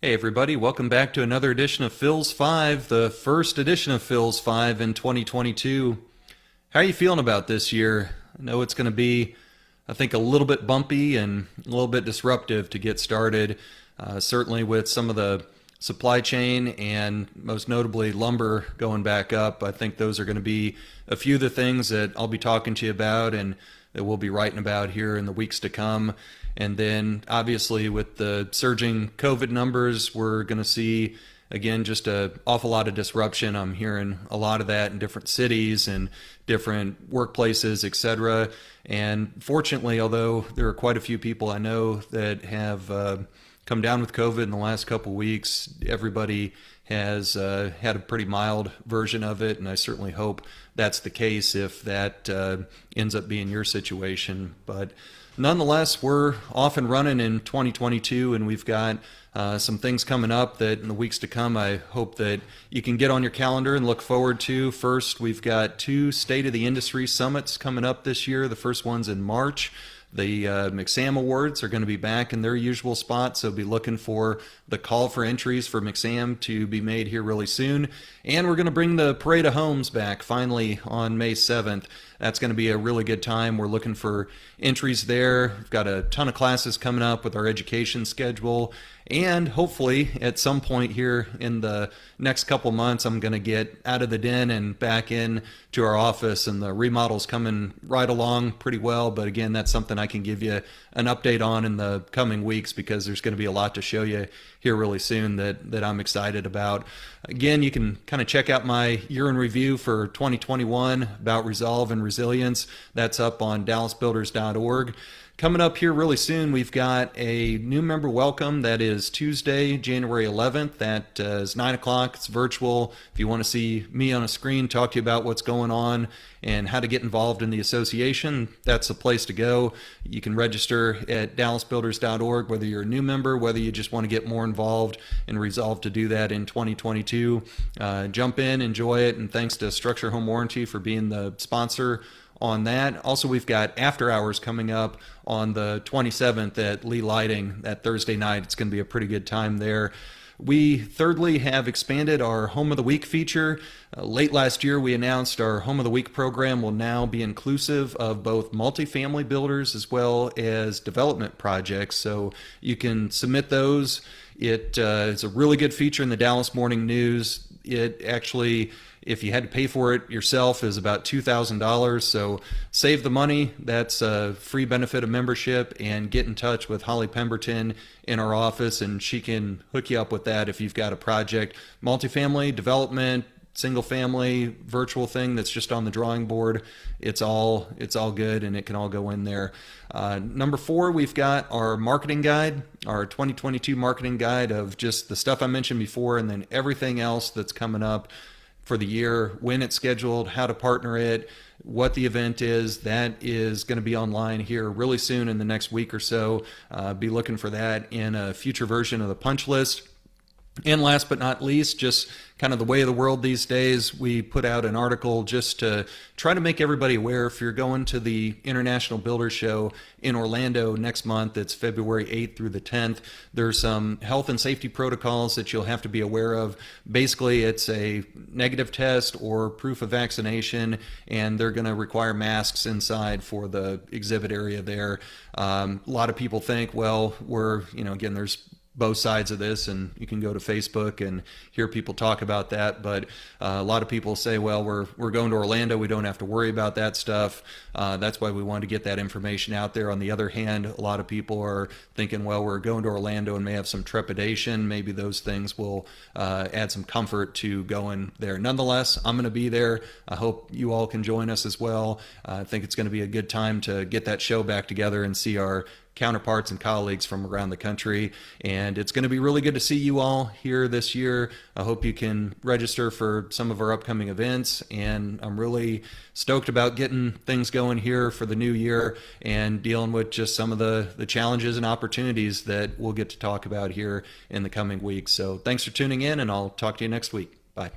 Hey everybody, welcome back to another edition of Phil's Five, the first edition of Phil's Five in 2022. How are you feeling about this year? I know it's going to be, I think, a little bit bumpy and a little bit disruptive to get started, certainly with some of the supply chain and most notably lumber going back up. I think those are going to be a few of the things that I'll be talking to you about and that we'll be writing about here in the weeks to come. And then obviously with the surging COVID numbers, we're going to see again just an awful lot of disruption. I'm hearing a lot of that in different cities and different workplaces, etc. And fortunately, although there are quite a few people I know that have come down with COVID in the last couple weeks, everybody has had a pretty mild version of it, and I certainly hope that's the case if that ends up being your situation. But nonetheless, we're off and running in 2022, and we've got some things coming up that in the weeks to come I hope that you can get on your calendar and look forward to. First, we've got two State of the Industry summits coming up this year. The first one's in March. The McSam Awards are going to be back in their usual spot, so be looking for the call for entries for McSam to be made here really soon. And we're going to bring the Parade of Homes back finally on May 7th. That's going to be a really good time. We're looking for entries there. We've got a ton of classes coming up with our education schedule. And hopefully at some point here in the next couple months, I'm going to get out of the den and back in to our office, and the remodel's coming right along pretty well. But again, that's something I can give you an update on in the coming weeks because there's going to be a lot to show you here really soon that I'm excited about. Again, you can kind of check out my year in review for 2021 about resolve and resilience. That's up on dallasbuilders.org. Coming up here really soon, we've got a new member welcome. That is Tuesday, January 11th. That is 9 o'clock. It's virtual. If you want to see me on a screen, talk to you about what's going on and how to get involved in the association, that's the place to go. You can register at dallasbuilders.org, whether you're a new member, whether you just want to get more involved and resolve to do that in 2022. Jump in, enjoy it, and thanks to Structure Home Warranty for being the sponsor on that. Also, we've got after hours coming up on the 27th at Lee Lighting that Thursday night. It's going to be a pretty good time there. We thirdly have expanded our Home of the Week feature. Late last year, we announced our Home of the Week program will now be inclusive of both multifamily builders as well as development projects. So you can submit those. It is a really good feature in the Dallas Morning News. It actually, if you had to pay for it yourself, is about $2,000. So save the money. That's a free benefit of membership, and get in touch with Holly Pemberton in our office, and she can hook you up with that if you've got a project, multifamily, development, single family, virtual thing that's just on the drawing board. It's all good, and it can all go in there. Number 4, we've got our marketing guide, our 2022 marketing guide of just the stuff I mentioned before, and then everything else that's coming up for the year, when it's scheduled, how to partner it, what the event is. That is going to be online here really soon in the next week or so. Be looking for that in a future version of the punch list. And last but not least, just kind of the way of the world these days, we put out an article just to try to make everybody aware. If you're going to the International Builders Show in Orlando next month, it's February 8th through the 10th, there's some health and safety protocols that you'll have to be aware of. Basically, it's a negative test or proof of vaccination, and they're going to require masks inside for the exhibit area there. A lot of people think, well, again, there's both sides of this, and you can go to Facebook and hear people talk about that. But a lot of people say, well, we're going to Orlando, we don't have to worry about that stuff. That's why we wanted to get that information out there. On the other hand, a lot of people are thinking, well, we're going to Orlando and may have some trepidation. Maybe those things will add some comfort to going there. Nonetheless, I'm going to be there. I hope you all can join us as well. I think it's going to be a good time to get that show back together and see our counterparts and colleagues from around the country, and it's going to be really good to see you all here this year. I hope you can register for some of our upcoming events, and I'm really stoked about getting things going here for the new year and dealing with just some of the challenges and opportunities that we'll get to talk about here in the coming weeks. So thanks for tuning in, and I'll talk to you next week. Bye.